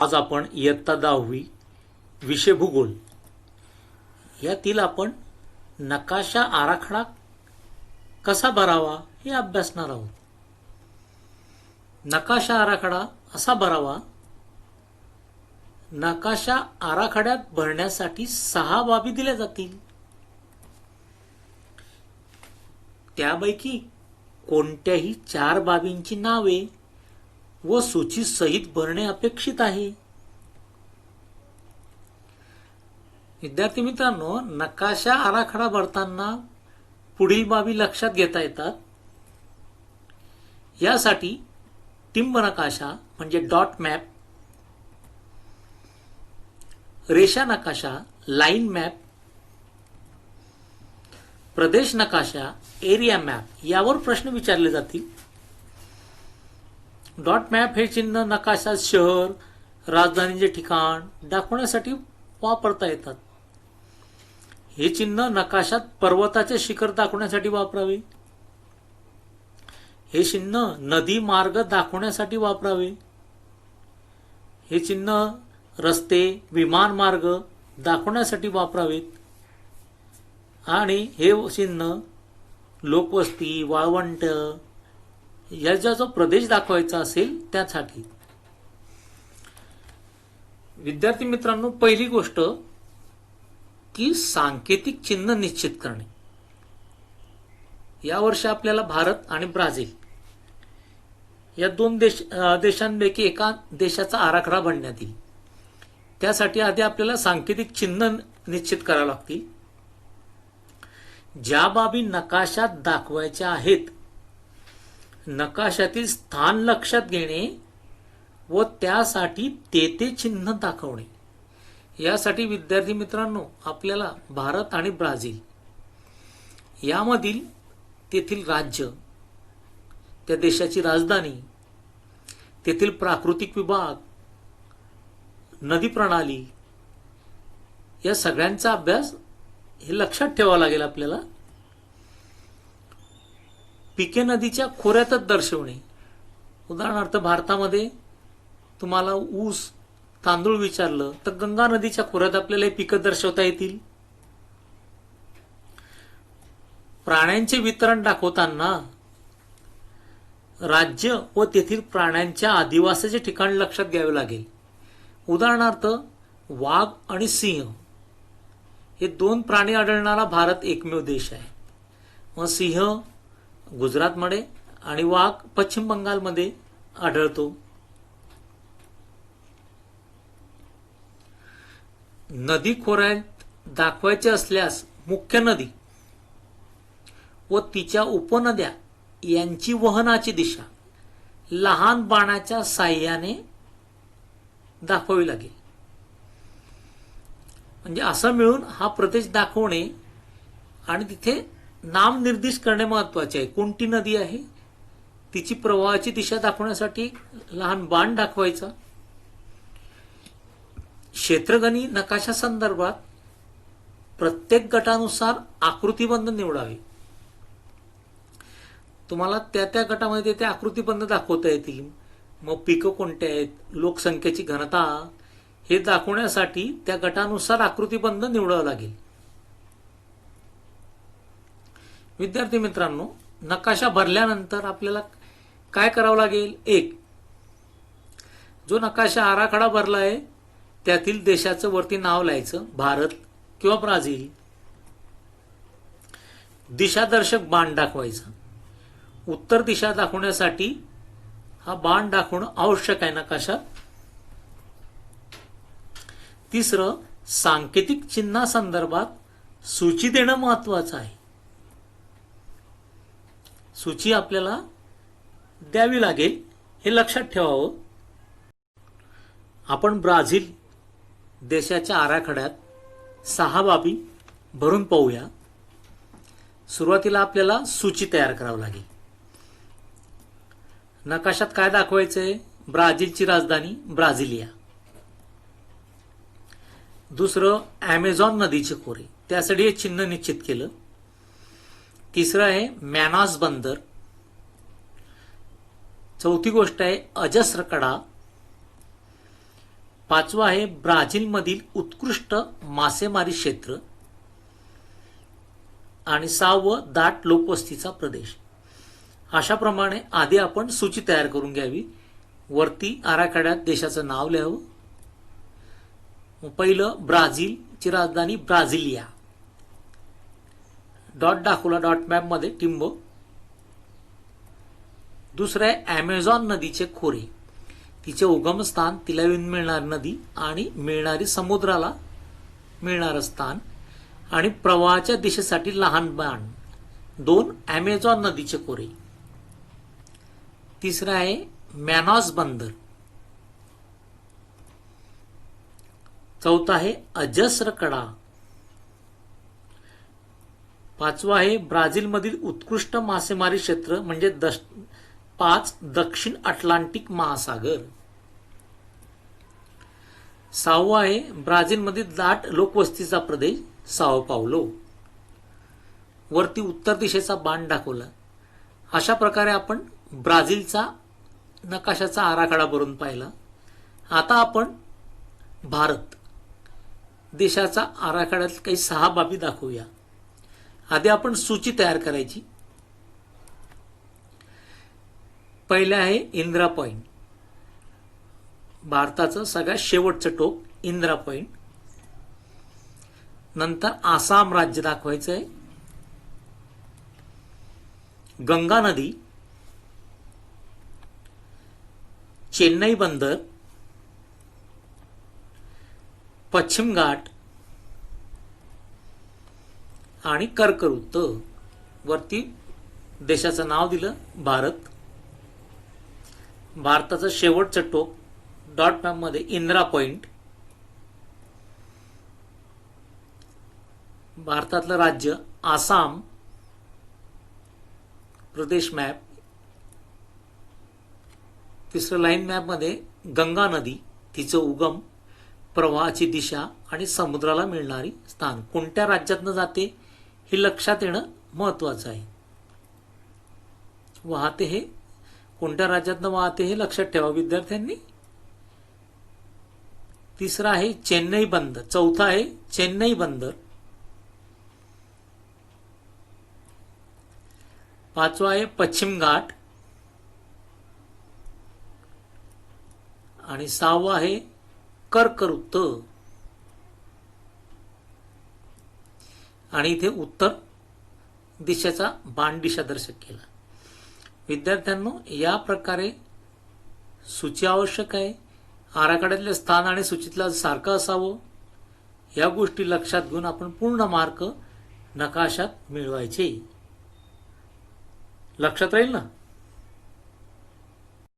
आज आपण इयत्ता 10वी विषय भूगोल यातील आपण नकाशा आराखडा कसा भरावा हे अभ्यासणार आहोत. नकाशा आराखडा असा भरावा. नकाशा आराखड्यात भरण्यासाठी 6 बाबी दिल्या जातील. त्यापैकी कोणत्याही 4 बाबींची नावे व सूची सहित भरणे अपेक्षित आहे. विद्यार्थी मित्रांनो, नकाशा आराखडा भरताना पुढील बाबी लक्षात घेता येतात. यासाठी टिंब नकाशा म्हणजे डॉट मॅप, रेषा नकाशा लाईन मॅप, प्रदेश नकाशा एरिया मॅप यावर प्रश्न विचारले जातील. डॉट मॅप हे चिन्ह नकाशात शहर, राजधानीचे ठिकाण दाखवण्यासाठी वापरता येतात. हे चिन्ह नकाशात पर्वताचे शिखर दाखवण्यासाठी वापरावे. हे चिन्ह नदी मार्ग दाखवण्यासाठी वापरावे. हे चिन्ह रस्ते, विमान मार्ग दाखवण्यासाठी वापरावेत. आणि हे चिन्ह लोकवस्ती, वाळवंट याचा जो प्रदेश दाखवायचा असेल त्यासाठी. विद्यार्थी मित्रांनो, पहिली गोष्ट की सांकेतिक चिन्ह निश्चित करणे. यावर्षी आपल्याला भारत आणि ब्राझील या दोन देशांपैकी एका देशाचा आराखडा बनण्यात येईल. त्यासाठी आधी आपल्याला सांकेतिक चिन्ह निश्चित करावे लागतील. ज्या बाबी नकाशात दाखवायच्या आहेत नकाशातील स्थान लक्षात घेणे व त्यासाठी ते चिन्ह दाखवणे. यासाठी विद्यार्थी मित्रांनो, आपल्याला भारत आणि ब्राझील यामधील तेथील राज्य, त्या देशाची राजधानी, तेथील प्राकृतिक विभाग, नदी प्रणाली या सगळ्यांचा अभ्यास हे लक्षात ठेवावा लागेल आपल्याला. पिके नदीच्या खोऱ्यातच दर्शवणे. उदाहरणार्थ भारतामध्ये तुम्हाला ऊस, तांदूळ विचारलं तर गंगा नदीच्या खोऱ्यात आपल्याला हे पिकं दर्शवता येतील. प्राण्यांचे वितरण दाखवताना राज्य व तेथील प्राण्यांच्या अधिवासाचे ठिकाण लक्षात घ्यावे लागेल. उदाहरणार्थ वाघ आणि सिंह हे 2 प्राणी आढळणारा भारत एकमेव देश आहे. मग सिंह गुजरातमध्ये आणि वाघ पश्चिम बंगालमध्ये आढळतो. नदी खोऱ्यात दाखवायचे असल्यास मुख्य नदी व तिच्या उपनद्या यांची वहनाची दिशा लहान बाणाच्या साह्याने दाखवावी लागेल. म्हणजे असं मिळून हा प्रदेश दाखवणे आणि तिथे नाम निर्दिष्ट करणे महत्वाचे आहे. कोणती नदी आहे, तिची प्रवाहाची दिशा दाखवण्यासाठी लहान बाण दाखवायचा. क्षेत्रगणी नकाशा संदर्भात प्रत्येक गटानुसार आकृतिबंध निवडावे. तुम्हाला त्या गटामध्ये ते आकृतिबंध दाखवता येतील. मग पिकं कोणते आहेत, लोकसंख्येची घनता हे दाखवण्यासाठी त्या गटानुसार आकृतिबंध निवडावा लागेल. विद्यार्थी मित्रांनो, नकाशा भरल्यानंतर आपल्याला काय करावं लागेल? 1. जो नकाशा आराखडा भरला आहे त्यातील देशाचं वरती नाव लिहायचं, भारत किंवा ब्राझील. दिशादर्शक बाण दाखवायचा. उत्तर दिशा दाखवण्यासाठी हा बाण दाखवणं आवश्यक आहे नकाशात. 3. सांकेतिक चिन्हासंदर्भात सूची देणं महत्वाचं आहे. सूची आपल्याला द्यावी लागेल, हे लक्षात ठेवावं. आपण ब्राझील देशाच्या आराखड्यात 6 बाबी भरून पाहूया. सुरुवातीला आपल्याला सूची तयार करावी लागेल. नकाशात काय दाखवायचंय? ब्राझीलची राजधानी ब्राझिलिया. 2. ॲमेझॉन नदीचे खोरे, त्यासाठी हे चिन्ह निश्चित केलं. 3 आहे मॅनास बंदर. 4थी गोष्ट आहे अजस्र कडा. पाचवा आहे ब्राझीलमधील उत्कृष्ट मासेमारी क्षेत्र. आणि सहावं दाट लोकवस्तीचा प्रदेश. अशाप्रमाणे आधी आपण सूची तयार करून घ्यावी. वरती आराखड्यात देशाचं नाव लिहावं. पहिलं ब्राझीलची राजधानी ब्राझिलिया. डॉट दाखवला डॉट मॅप मध्ये टिंब. दुसरं आहे ॲमेझॉन नदीचे खोरे. तिचे उगमस्थान, तिला मिळणारी नदी आणि मिळणारी समुद्राला मिळणारं स्थान आणि प्रवाहाच्या दिशेसाठी लहान बाण. 2 ॲमेझॉन नदीचे खोरे. तिसरं आहे मॅनॉस बंदर. चौथा आहे अजस्र कडा. पाचवा आहे ब्राझीलमधील उत्कृष्ट मासेमारी क्षेत्र म्हणजे 5 दक्षिण अटलांटिक महासागर. सहावा आहे ब्राझीलमधील दाट लोकवस्तीचा प्रदेश साओ पावलो. वरती उत्तर दिशेचा बाण दाखवला. अशा प्रकारे आपण ब्राझीलचा नकाशाचा आराखडा बनवून पाहिला. आता आपण भारत देशाचा आराखड्यात काही 6 बाबी दाखवूया. आधी आपण सूची तयार करायची. पहिले आहे इंदिरा पॉइंट. भारताचं सगळ्यात शेवटचं टोक इंदिरा पॉइंट. नंतर आसाम राज्य दाखवायचं आहे. गंगा नदी, चेन्नई बंदर, पश्चिम घाट आणि कर्कवृत्त. वरती देशाचं नाव दिलं भारत. भारताचं शेवटचं टोक डॉट मॅप मध्ये इंदिरा पॉइंट. भारतातलं राज्य आसाम, प्रदेश मॅप. तिसरं लाईन मॅप मध्ये गंगा नदी, तिचं उगम, प्रवाहाची दिशा आणि समुद्राला मिळणारी स्थान. कोणत्या राज्यातनं जाते हे लक्षात येणं महत्वाचं आहे. वाहते हे कोणत्या राज्यातनं वाहते हे लक्षात ठेवा विद्यार्थ्यांनी. तिसरा आहे चेन्नई बंदर. चौथा आहे चेन्नई बंदर. पाचवा आहे पश्चिम घाट आणि सहावा आहे कर्कवृत्त. आणि इथे उत्तर दिशेचा बाण दिशा दर्शक केला. विद्यार्थ्यांनो, या प्रकारे सूची आवश्यक आहे. आराखड्यातले स्थान आणि सूचीतला सारखं असावं. या गोष्टी लक्षात घेऊन आपण पूर्ण मार्क नकाशात मिळवायचे. लक्षात राहील ना.